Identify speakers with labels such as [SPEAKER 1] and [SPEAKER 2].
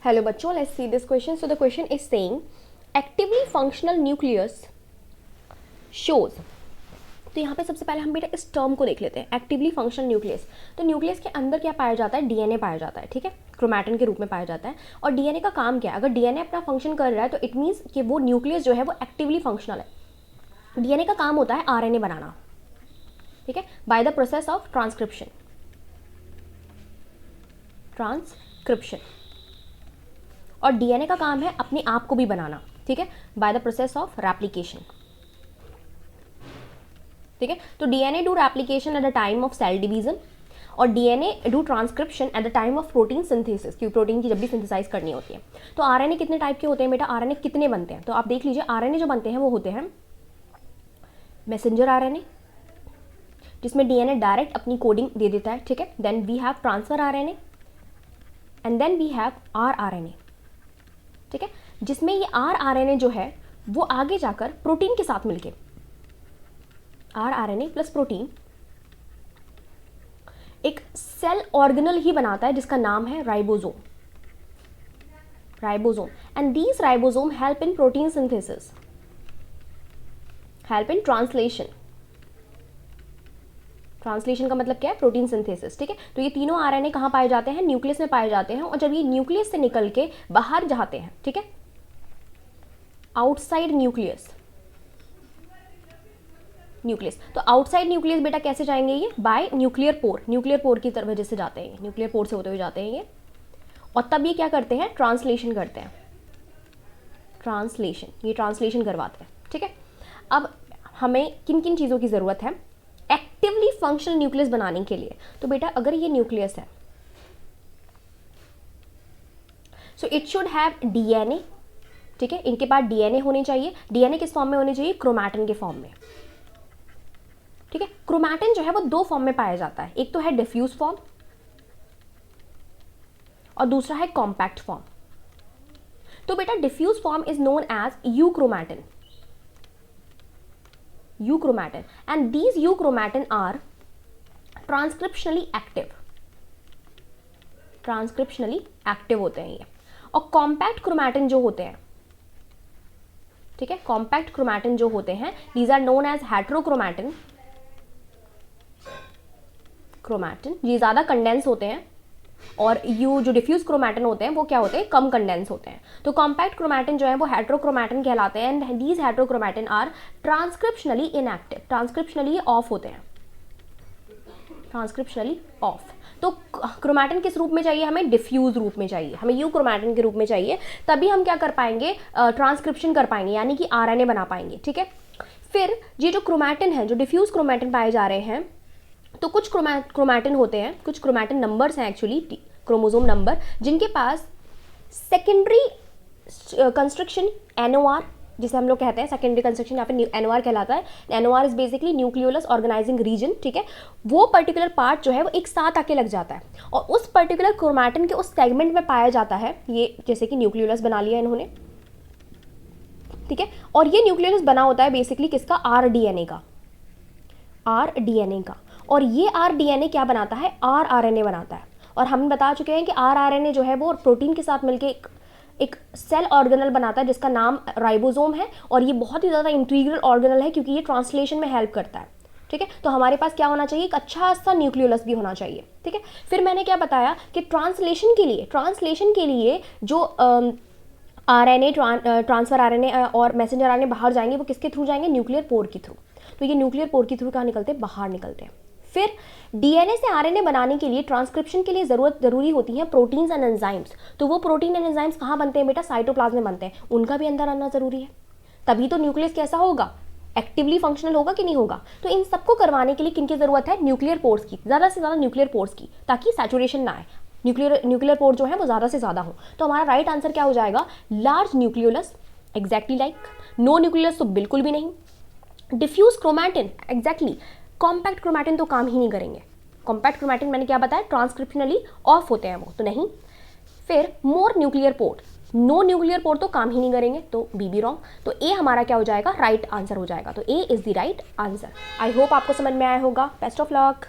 [SPEAKER 1] Hello बच्चों, let's see this question. So the question is saying actively functional nucleus shows. तो यहाँ पे सबसे पहले हम बेटा इस टर्म को देख लेते हैं, एक्टिवली फंक्शनल न्यूक्लियस. तो न्यूक्लियस के अंदर क्या पाया जाता है? डीएनए पाया जाता है, ठीक है, क्रोमैटिन के रूप में पाया जाता है. और डीएनए का काम क्या है? अगर डीएनए अपना फंक्शन कर रहा है तो इट मीन्स कि वो न्यूक्लियस जो है वो एक्टिवली फंक्शनल है. डीएनए का काम होता है आरएनए बनाना, ठीक है, by the process of transcription. और डीएनए का काम है अपने आप को भी बनाना, ठीक है, by the process of replication. ठीक है, तो DNA do replication at the time of cell division और DNA do transcription at the time of protein synthesis, क्योंकि प्रोटीन की जब भी सिंथेसाइज करनी होती है. तो आरएनए कितने टाइप के होते हैं बेटा? आरएनए कितने बनते हैं? तो आप देख लीजिए, आरएनए जो बनते हैं वो होते हैं मैसेंजर आरएनए, जिसमें डीएनए डायरेक्ट अपनी कोडिंग दे देता है, ठीक है. Then we have transfer RNA and then we have rRNA, ठीक है, जिसमें ये आरआरएनए जो है वो आगे जाकर प्रोटीन के साथ मिलके आरआरएनए प्लस प्रोटीन एक सेल ऑर्गेनल ही बनाता है जिसका नाम है ribosome. And these ribosome help in protein synthesis, help in translation का मतलब क्या है? प्रोटीन सिंथेसिस, ठीक है. तो ये तीनों आरएनए कहाँ पाए जाते हैं? न्यूक्लियस में पाए जाते हैं. और जब ये न्यूक्लियस से निकल के बाहर जाते हैं, ठीक है, आउटसाइड न्यूक्लियस, तो आउटसाइड न्यूक्लियस बेटा कैसे जाएंगे? ये बाय न्यूक्लियर पोर की तरफ वजह से जाते हैं, न्यूक्लियर पोर से होते हुए जाते हैं ये. और तब ये क्या करते हैं? ट्रांसलेशन करते हैं, ये ट्रांसलेशन करवाते हैं, ठीक है. अब हमें किन किन चीज़ों की ज़रूरत है एक्टिवली फंक्शनल न्यूक्लियस बनाने के लिए? तो बेटा अगर ये न्यूक्लियस है so it should have DNA, ठीक है, इनके पास डीएनए होने चाहिए. डीएनए किस फॉर्म में होने चाहिए? क्रोमैटिन के फॉर्म में, ठीक है. क्रोमैटिन जो है वो दो फॉर्म में पाया जाता है, एक तो है डिफ्यूज फॉर्म और दूसरा है कॉम्पैक्ट फॉर्म. तो बेटा diffuse form is known as euchromatin, and these euchromatin are transcriptionally active होते हैं ये. और कॉम्पैक्ट क्रोमैटिन जो होते हैं, ठीक है, कॉम्पैक्ट क्रोमैटिन जो होते हैं these are known as heterochromatoin, ये ज़्यादा कंडेंस होते हैं. और जो डिफ्यूज क्रोमैटिन होते हैं वो क्या होते हैं? कम कंडेंस होते हैं. तो कॉम्पैक्ट क्रोमैटिन जो है वो हेट्रोक्रोमैटिन कहलाते हैं. And these heterochromatin are transcriptionally inactive, transcriptionally off होते हैं, ट्रांसक्रिप्शनली ऑफ. तो क्रोमैटिन किस रूप में चाहिए हमें? डिफ्यूज रूप में चाहिए, हमें यू क्रोमैटिन के रूप में चाहिए. तभी हम क्या कर पाएंगे? ट्रांसक्रिप्शन कर पाएंगे, यानी कि आरएनए बना पाएंगे, ठीक है. फिर ये जो क्रोमैटिन है, जो डिफ्यूज क्रोमैटिन पाए जा रहे हैं, तो कुछ क्रोमैटिन होते हैं, कुछ क्रोमैटिन नंबर्स हैं एक्चुअली, क्रोमोसोम नंबर, जिनके पास सेकेंडरी कंस्ट्रक्शन एनओआर, जिसे हम लोग कहते हैं सेकेंडरी कंस्ट्रक्शन, या फिर एनओआर कहलाता है. NOR is basically nucleolus organising region, ठीक है. वो पर्टिकुलर पार्ट जो है वो एक साथ आके लग जाता है और उस पर्टिकुलर क्रोमैटिन के उस सेगमेंट में पाया जाता है. ये जैसे कि न्यूक्लियोलस बना लिया इन्होंने, ठीक है. और ये न्यूक्लियोलस बना होता है बेसिकली किसका? आरडीएनए का, और ये आरडीएनए क्या बनाता है? आरआरएनए बनाता है. और हम बता चुके हैं कि आरआरएनए जो है वो प्रोटीन के साथ मिलके एक सेल ऑर्गेनल बनाता है जिसका नाम राइबोसोम है. और ये बहुत ही ज़्यादा इंटीग्रल ऑर्गेनल है क्योंकि ये ट्रांसलेशन में हेल्प करता है, ठीक है. तो हमारे पास क्या होना चाहिए? एक अच्छा सा न्यूक्लियोलस भी होना चाहिए, ठीक है. फिर मैंने क्या बताया कि ट्रांसलेशन के लिए जो आरएनए, ट्रांसफर आरएनए और मैसेंजर आरएनए बाहर जाएंगे, वो किसके थ्रू जाएंगे? न्यूक्लियर पोर के थ्रू. तो ये न्यूक्लियर पोर के थ्रू कहाँ निकलते हैं? बाहर निकलते हैं. फिर डीएनए से आरएनए बनाने के लिए, ट्रांसक्रिप्शन के लिए जरूरी होती हैं प्रोटीन्स एंड एंजाइम्स. तो वो प्रोटीन एंड एंजाइम्स कहाँ बनते हैं बेटा? साइटोप्लाज्म में बनते हैं. उनका भी अंदर आना जरूरी है, तभी तो न्यूक्लियस कैसा होगा? एक्टिवली फंक्शनल होगा कि नहीं होगा. तो इन सबको करवाने के लिए किनकी जरूरत है? न्यूक्लियर पोर्स की, ज़्यादा से ज़्यादा न्यूक्लियर पोर्स की, ताकि सैचुरेशन ना आए, न्यूक्लियर पोर जो है वो ज़्यादा से ज़्यादा हो. तो हमारा राइट आंसर क्या हो जाएगा? Large nucleolus, exactly like. No nucleolus तो बिल्कुल भी नहीं. Diffuse chromatin, exactly. Compact chromatin तो काम ही नहीं करेंगे. कॉम्पैक्ट क्रोमैटिन मैंने क्या बताया? ट्रांसक्रिप्शनली ऑफ होते हैं वो, तो नहीं. फिर more nuclear pore, no nuclear pore तो काम ही नहीं करेंगे, तो बी बी रॉन्ग. तो ए हमारा क्या हो जाएगा? राइट आंसर हो जाएगा. तो A is the right answer. I hope आपको समझ में आया होगा. Best of luck.